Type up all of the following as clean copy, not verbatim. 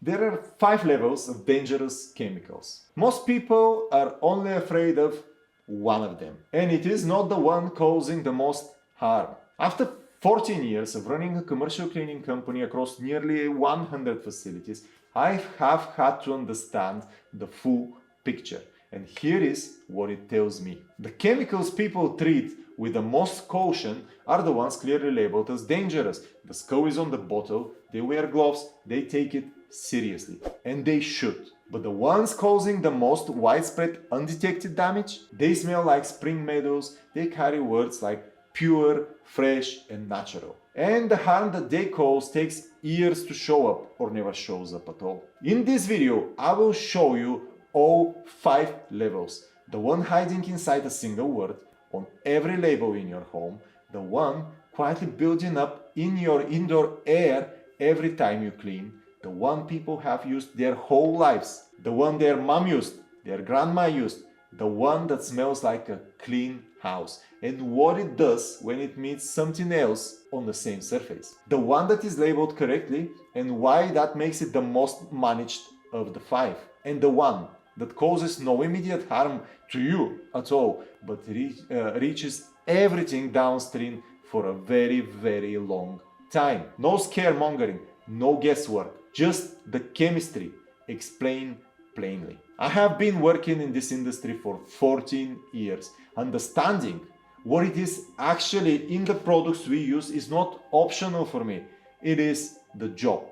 There are 5 levels of dangerous chemicals. Most people are only afraid of one of them, and it is not the one causing the most harm. After 14 years of running a commercial cleaning company across nearly 100 facilities, I have had to understand the full picture. And here is what it tells me. The chemicals people treat with the most caution are the ones clearly labeled as dangerous. The skull is on the bottle, they wear gloves, they take it seriously. And they should. But the ones causing the most widespread undetected damage, they smell like spring meadows, they carry words like pure, fresh and natural. And the harm that they cause takes years to show up or never shows up at all. In this video, I will show you all 5 levels. The one hiding inside a single word on every label in your home, the one quietly building up in your indoor air every time you clean, the one people have used their whole lives, the one their mom used, their grandma used, the one that smells like a clean house, and what it does when it meets something else on the same surface. The one that is labeled correctly and why that makes it the most managed of the 5. And the one that causes no immediate harm to you at all, but reaches everything downstream for a very, very long time. No scaremongering, no guesswork, just the chemistry explained plainly. I have been working in this industry for 14 years. Understanding what it is actually in the products we use is not optional for me. It is the job.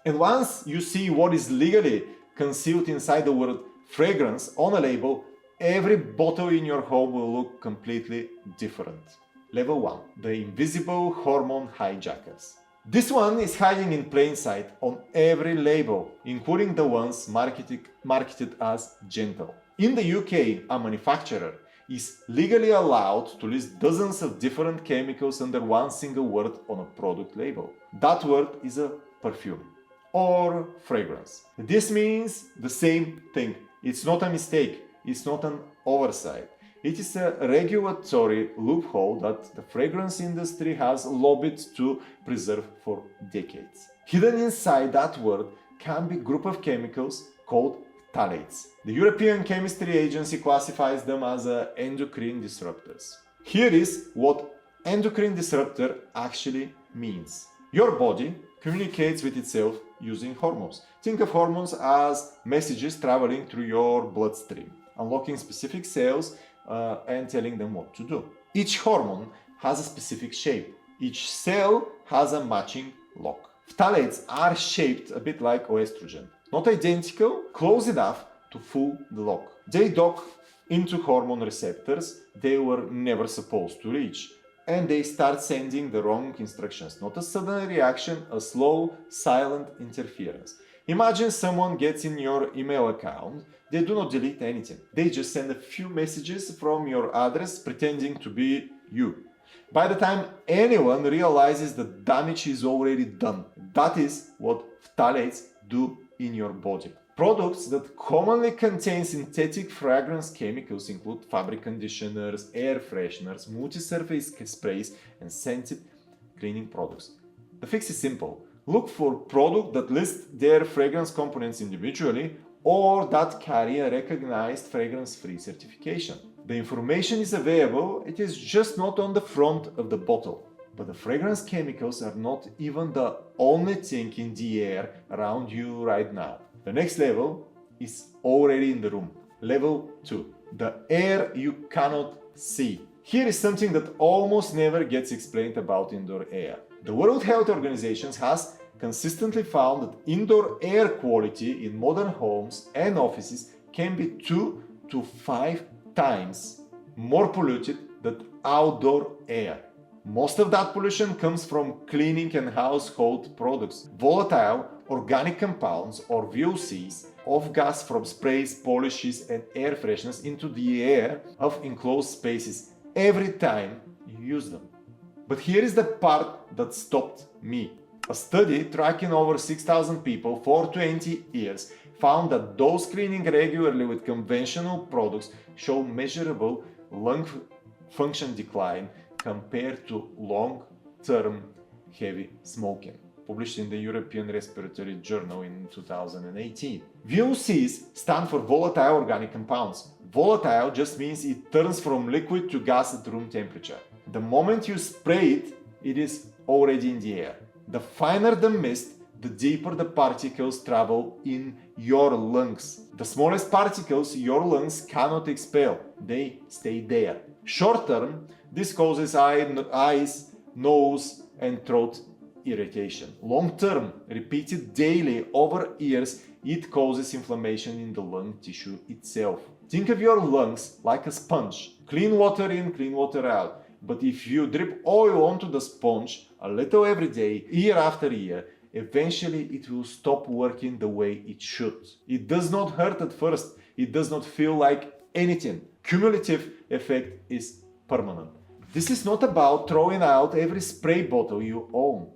And once you see what is legally concealed inside the word fragrance on a label, every bottle in your home will look completely different. Level 1. The invisible hormone hijackers. This one is hiding in plain sight on every label, including the ones marketed as gentle. In the UK, a manufacturer is legally allowed to list dozens of different chemicals under one single word on a product label. That word is a perfume or fragrance. This means the same thing. It's not a mistake. It's not an oversight. It is a regulatory loophole that the fragrance industry has lobbied to preserve for decades. Hidden inside that word can be a group of chemicals called phthalates. The European Chemistry Agency classifies them as endocrine disruptors. Here is what endocrine disruptor actually means. Your body communicates with itself using hormones. Think of hormones as messages traveling through your bloodstream, unlocking specific cells and telling them what to do. Each hormone has a specific shape. Each cell has a matching lock. Phthalates are shaped a bit like estrogen. Not identical, close enough to fool the lock. They dock into hormone receptors they were never supposed to reach. And they start sending the wrong instructions. Not a sudden reaction, a slow, silent interference. Imagine someone gets in your email account. They do not delete anything. They just send a few messages from your address pretending to be you. By the time anyone realizes the damage is already done. That is what phthalates do in your body. Products that commonly contain synthetic fragrance chemicals include fabric conditioners, air fresheners, multi-surface sprays, and scented cleaning products. The fix is simple. Look for products that list their fragrance components individually or that carry a recognized fragrance-free certification. The information is available, it is just not on the front of the bottle. But the fragrance chemicals are not even the only thing in the air around you right now. The next level is already in the room. Level 2. The air you cannot see. Here is something that almost never gets explained about indoor air. The World Health Organization has consistently found that indoor air quality in modern homes and offices can be 2 to 5 times more polluted than outdoor air. Most of that pollution comes from cleaning and household products, volatile organic compounds or VOCs, off-gas from sprays, polishes and air fresheners into the air of enclosed spaces every time you use them. But here is the part that stopped me. A study tracking over 6,000 people for 20 years found that those cleaning regularly with conventional products show measurable lung function decline compared to long-term heavy smoking. published in the European Respiratory Journal in 2018. VOCs stand for volatile organic compounds. Volatile just means it turns from liquid to gas at room temperature. The moment you spray it, it is already in the air. The finer the mist, the deeper the particles travel in your lungs. The smallest particles your lungs cannot expel, they stay there. Short term, this causes eyes, nose, and throat irritation. Long term, repeated daily over years, it causes inflammation in the lung tissue itself. Think of your lungs like a sponge. Clean water in, clean water out. But if you drip oil onto the sponge a little every day, year after year, eventually it will stop working the way it should. It does not hurt at first. It does not feel like anything. Cumulative effect is permanent. This is not about throwing out every spray bottle you own.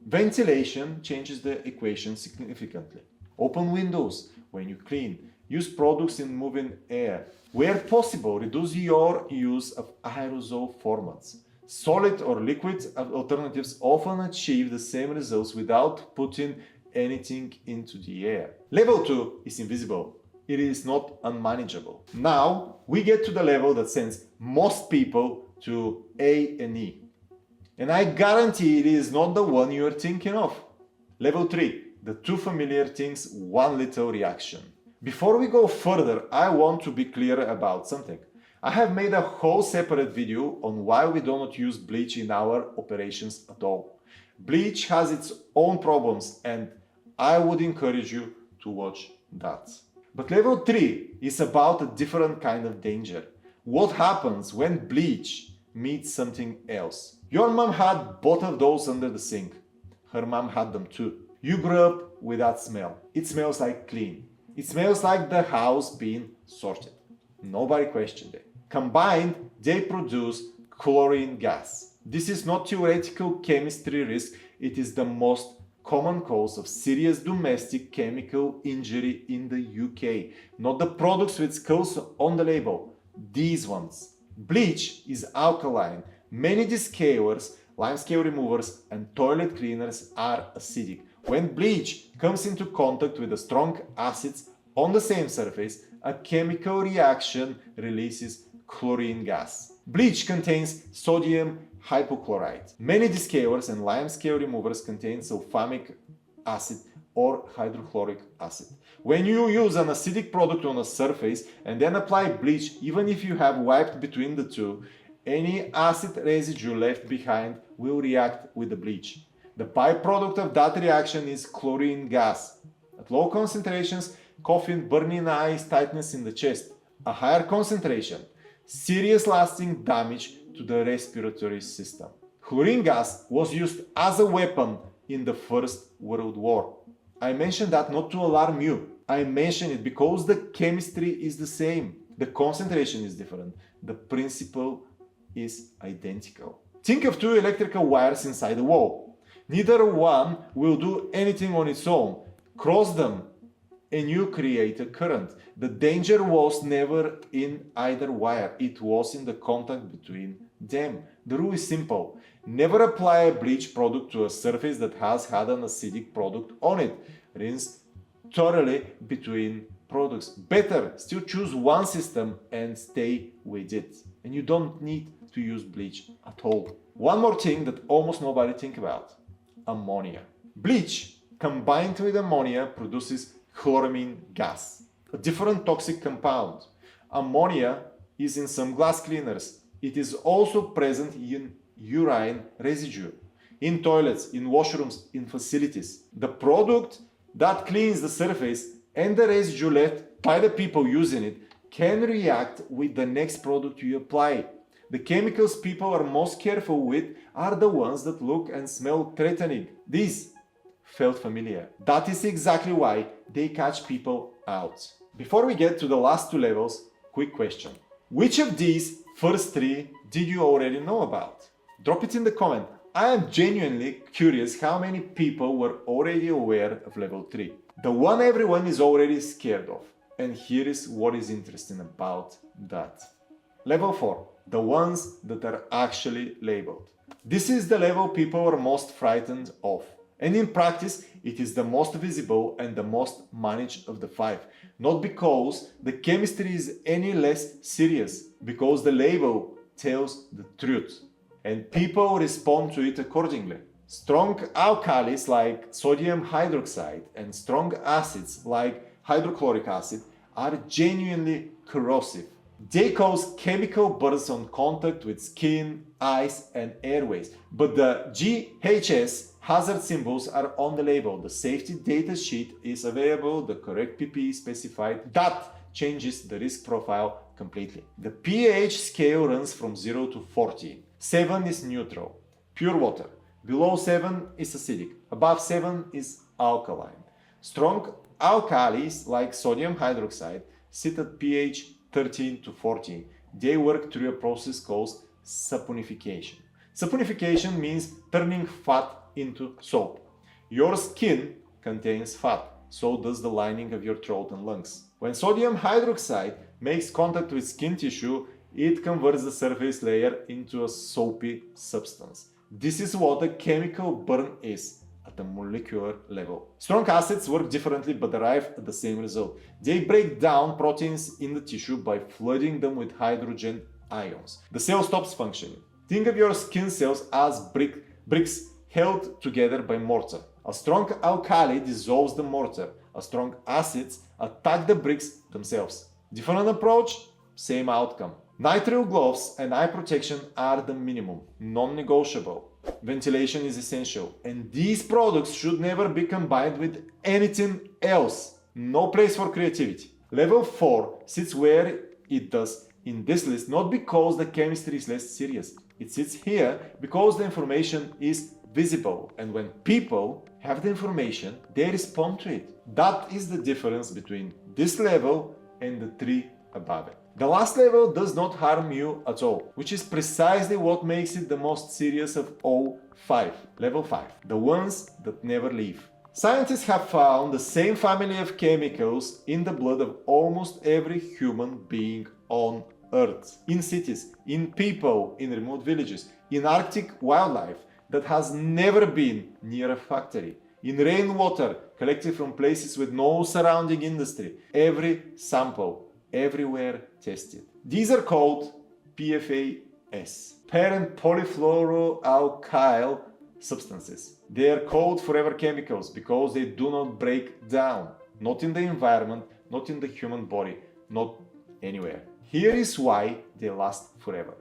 Ventilation changes the equation significantly. Open windows when you clean. Use products in moving air. Where possible, reduce your use of aerosol formats. Solid or liquid alternatives often achieve the same results without putting anything into the air. Level 2 is invisible. It is not unmanageable. Now we get to the level that sends most people to A&E. And I guarantee it is not the one you are thinking of. Level 3, the two familiar things, one little reaction. Before we go further, I want to be clear about something. I have made a whole separate video on why we do not use bleach in our operations at all. Bleach has its own problems and I would encourage you to watch that. But level 3 is about a different kind of danger. What happens when bleach meets something else? Your mom had both of those under the sink. Her mom had them too. You grew up with that smell. It smells like clean. It smells like the house being sorted. Nobody questioned it. Combined, they produce chlorine gas. This is not theoretical chemistry risk. It is the most common cause of serious domestic chemical injury in the UK. Not the products with skulls on the label. These ones. Bleach is alkaline. Many descalers, limescale removers, and toilet cleaners are acidic. When bleach comes into contact with the strong acids on the same surface, a chemical reaction releases chlorine gas. Bleach contains sodium hypochlorite. Many descalers and limescale removers contain sulfamic acid or hydrochloric acid. When you use an acidic product on a surface and then apply bleach, even if you have wiped between the two, any acid residue left behind will react with the bleach. The byproduct of that reaction is chlorine gas. At low concentrations, coughing, burning eyes, tightness in the chest. A higher concentration, serious lasting damage to the respiratory system. Chlorine gas was used as a weapon in the First World War. I mention that not to alarm you. I mention it because the chemistry is the same. The concentration is different. The principle is identical. Think of two electrical wires inside a wall. Neither one will do anything on its own. Cross them and you create a current. The danger was never in either wire. It was in the contact between them. The rule is simple. Never apply a bleach product to a surface that has had an acidic product on it. Rinse thoroughly between products. Better still choose one system and stay with it. And you don't need to use bleach at all. One more thing that almost nobody thinks about. Ammonia. Bleach combined with ammonia produces chlorine gas, a different toxic compound. Ammonia is in some glass cleaners. It is also present in urine residue, in toilets, in washrooms, in facilities. The product that cleans the surface and the residue left by the people using it can react with the next product you apply. The chemicals people are most careful with are the ones that look and smell threatening. These felt familiar. That is exactly why they catch people out. Before we get to the last two levels, quick question. Which of these first three did you already know about? Drop it in the comment. I am genuinely curious how many people were already aware of level 3. The one everyone is already scared of. And here is what is interesting about that. Level 4. The ones that are actually labeled. This is the level people are most frightened of. And in practice, it is the most visible and the most managed of the five. Not because the chemistry is any less serious, because the label tells the truth. And people respond to it accordingly. Strong alkalis like sodium hydroxide and strong acids like hydrochloric acid are genuinely corrosive. They cause chemical burns on contact with skin, eyes, and airways. But the GHS hazard symbols are on the label. The safety data sheet is available, the correct PPE specified. That changes the risk profile completely. The pH scale runs from 0 to 40. 7 is neutral, pure water. Below 7 is acidic. Above 7 is alkaline. Strong alkalis like sodium hydroxide sit at pH 13 to 14. They work through a process called saponification. Saponification means turning fat into soap. Your skin contains fat, so does the lining of your throat and lungs. When sodium hydroxide makes contact with skin tissue, it converts the surface layer into a soapy substance. This is what a chemical burn is at a molecular level. Strong acids work differently but arrive at the same result. They break down proteins in the tissue by flooding them with hydrogen ions. The cell stops functioning. Think of your skin cells as bricks held together by mortar. A strong alkali dissolves the mortar. A strong acids attack the bricks themselves. Different approach, same outcome. Nitrile gloves and eye protection are the minimum, non-negotiable. Ventilation is essential, and these products should never be combined with anything else. No place for creativity. Level 4 sits where it does in this list, not because the chemistry is less serious. It sits here because the information is visible, and when people have the information, they respond to it. That is the difference between this level and the 3 above it. The last level does not harm you at all, which is precisely what makes it the most serious of all 5. Level 5. The ones that never leave. Scientists have found the same family of chemicals in the blood of almost every human being on Earth. In cities, in people, in remote villages, in Arctic wildlife that has never been near a factory. In rainwater collected from places with no surrounding industry. Every sample, everywhere tested. These are called PFAS, parent polyfluoroalkyl substances. They are called forever chemicals because they do not break down, not in the environment, not in the human body, not anywhere. Here is why they last forever.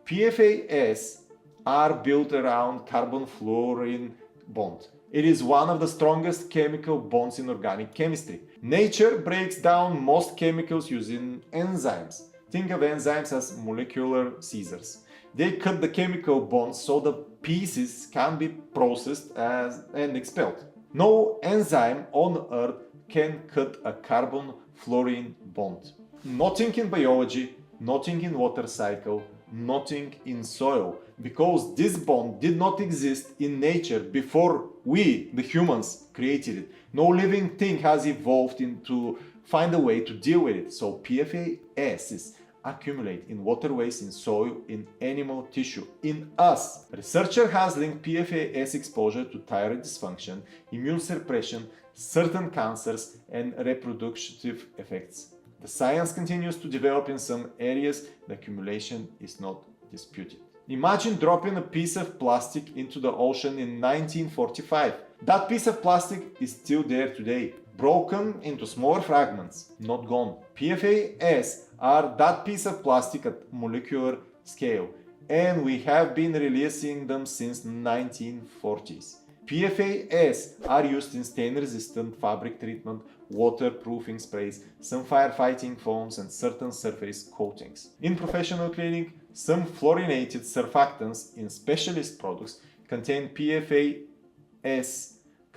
PFAS are built around carbon-fluorine bond. It is one of the strongest chemical bonds in organic chemistry. Nature breaks down most chemicals using enzymes. Think of enzymes as molecular scissors. They cut the chemical bonds so the pieces can be processed and expelled. No enzyme on Earth can cut a carbon-fluorine bond. Nothing in biology, nothing in water cycle, nothing in soil, because this bond did not exist in nature before we, the humans, created it. No living thing has evolved to find a way to deal with it. So PFAS accumulate in waterways, in soil, in animal tissue, in us. A researcher has linked PFAS exposure to thyroid dysfunction, immune suppression, certain cancers, and reproductive effects. The science continues to develop in some areas. The accumulation is not disputed. Imagine dropping a piece of plastic into the ocean in 1945. That piece of plastic is still there today, broken into smaller fragments, not gone. PFAS are that piece of plastic at molecular scale, and we have been releasing them since 1940s. PFAS are used in stain-resistant fabric treatment, waterproofing sprays, some firefighting foams, and certain surface coatings. In professional cleaning, some fluorinated surfactants in specialist products contain PFAS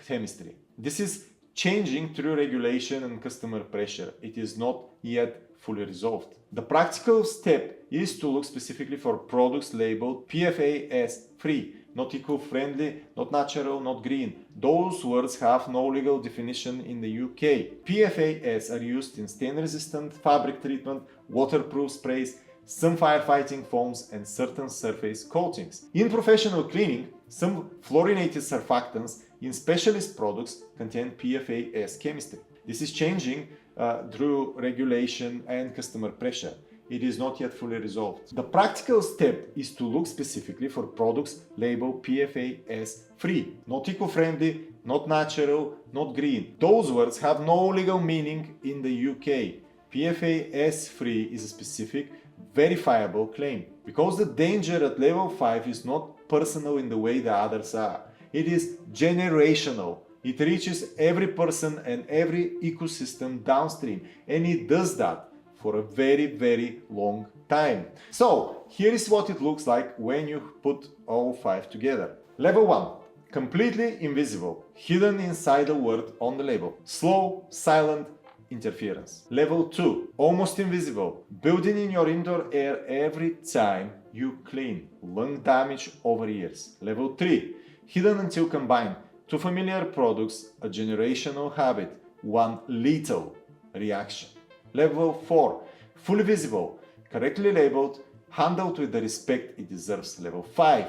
chemistry. This is changing through regulation and customer pressure. It is not yet fully resolved. The practical step is to look specifically for products labeled PFAS-free, not eco-friendly, not natural, not green. Those words have no legal definition in the UK. PFAS are used in stain-resistant fabric treatment, waterproof sprays, some firefighting foams, and certain surface coatings. In professional cleaning, some fluorinated surfactants in specialist products contain PFAS chemistry. This is changing through regulation and customer pressure. It is not yet fully resolved. The practical step is to look specifically for products labeled PFAS free, not eco-friendly, not natural, not green. Those words have no legal meaning in the UK. PFAS free is a specific, verifiable claim. Because the danger at level 5 is not personal in the way the others are. It is generational. It reaches every person and every ecosystem downstream, and it does that for a very, very long time. So here is what it looks like when you put all 5 together. Level 1. Completely invisible, hidden inside a word on the label. Slow, silent interference. Level 2. Almost invisible, building in your indoor air every time you clean. Lung damage over years. Level 3. Hidden until combined. 2 familiar products, a generational habit, 1 lethal reaction. Level 4. Fully visible, correctly labeled, handled with the respect it deserves. Level 5.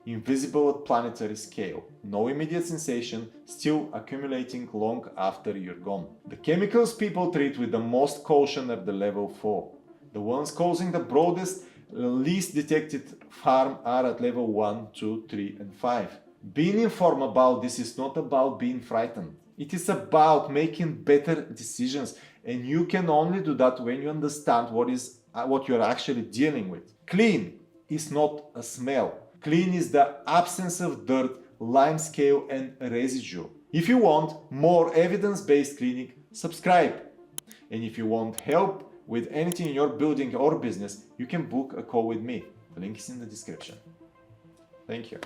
Invisible at planetary scale, no immediate sensation, still accumulating long after you're gone. The chemicals people treat with the most caution are the level 4. The ones causing the broadest, least detected harm are at level 1, 2, 3 and 5. Being informed about this is not about being frightened. It is about making better decisions, and you can only do that when you understand what you're actually dealing with. Clean is not a smell. Clean is the absence of dirt, lime scale and residue. If you want more evidence-based cleaning, subscribe. And if you want help with anything in your building or business, you can book a call with me. The link is in the description. Thank you.